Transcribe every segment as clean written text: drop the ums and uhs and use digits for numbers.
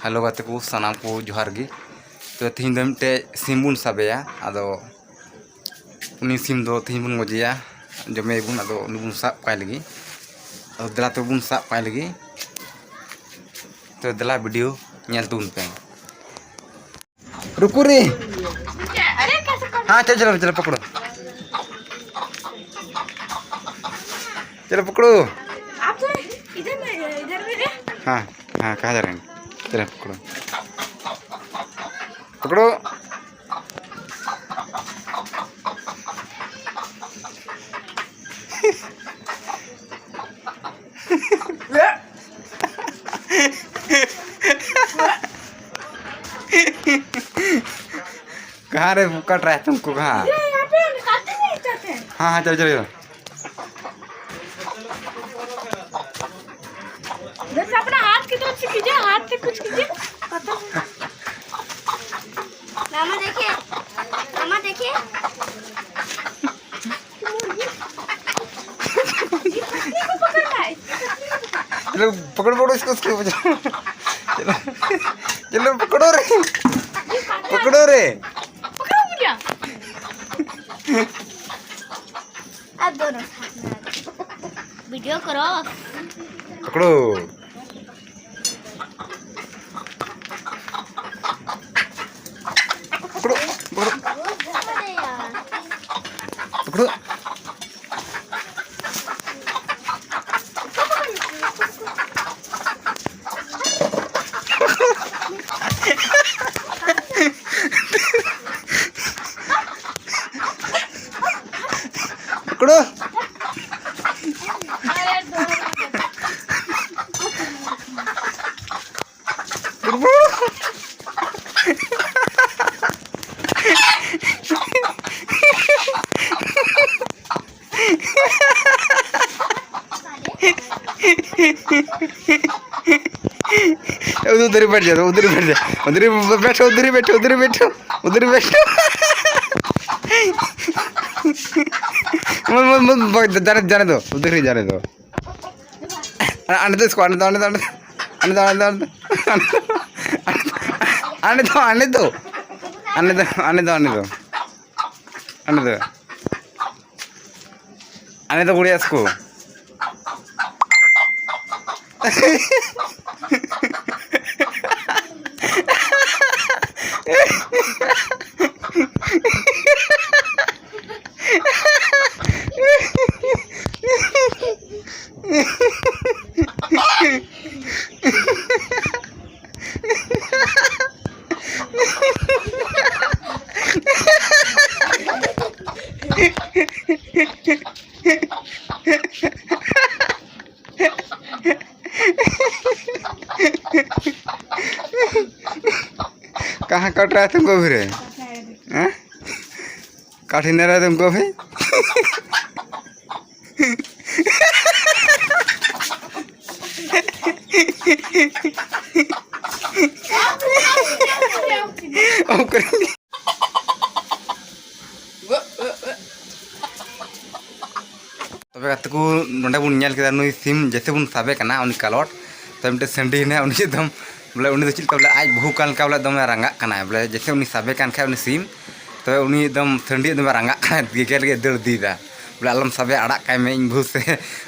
Hello गाते को सानाम को जोहार गी तो तीन दो मिट्टे सिम बुन साबेया आदो उनी सिम दो तीन बुन गोजिया जमे बुन आदो उनी बुन साब पाए लगी और दला तो बुन साब पाए लगी तो दला वीडियो नेल तुन पे रुको रे। हाँ चल चलो चलो पकड़ो चलो पकड़ो। आप तो इधर मेरे। हाँ हाँ कहाँ जा रहे हैं? चलो पकड़ो पकड़ो। कहाँ रे कट रहा है तुमको? कहाँ? हाँ हाँ चलो चलो जैसे अपना हाथ की तरफ से कीजिए, हाथ से कुछ कीजिए। मामा देखिए, मामा देखिए। चलो पकड़ो पकड़ो इसको उसको चलो चलो पकड़ो रे पकड़ो रे। पकड़ो मुझे। अब दोनों वीडियो करो। पकड़ो पकड़ो पकड़ो पकड़ो। पकड़ो उधर बैठ जाओ उधर बैठ जाओ उधर बैठो उधर बैठो उधर बैठो उधर बैठो। जाने जाने दो उधर ही जाने दो। आने दो इसको आने दो आने दो आने दो आने दो आने दो आने दो आने दो आने दो आने दो आने दो आने दो गुड़िया इसको। कहाँ कट रहा है तुमको फिर? काट ही नहीं रहा तुमको फिर? तब को नोडे बन नेल केदा नुई सिम जैसे बन साबे कना उनी कालोट तो मिटे संडी ने उनी एकदम बोले उनी दो चिलका बोले आज बहु काल का बोले दमे रंगा कना बोले जैसे उनी साबे कान खाय उनी सिम तो उनी एकदम संडी दमे रंगा कना गेल के दड़ दीदा बोले आलम साबे आड़ा काय में इन भू से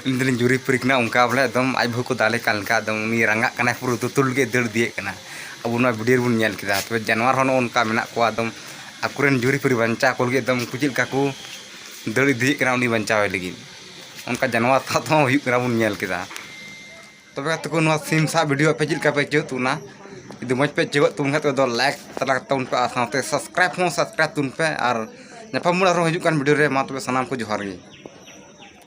उनी दिन जुरी परिकना उनका बोले एकदम आज बहु को दाले काल का एकदम उनी रंगा कना पुरु तुतुल के दड़ दिए कना अब उना वीडियो बन नेल केदा तो जानवर होनो उनका मेना को एकदम आकुरेन जुरी परि बंचा कोल के एकदम कुचिल का को दड़ दिए कना उनी बंचावे लगी उनका जानवर था तो बन नेल केदा। तब तक सिम सा वीडियो पे चलका पे चुना यदि मज पे चुक तुम तो लाइक तला तुन पे साथ सब्सक्राइब हो सब्सक्राइब तुन पे और नपा मुड़ा हजूकान वीडियो रे मा तबे सनाम को जोहार गे।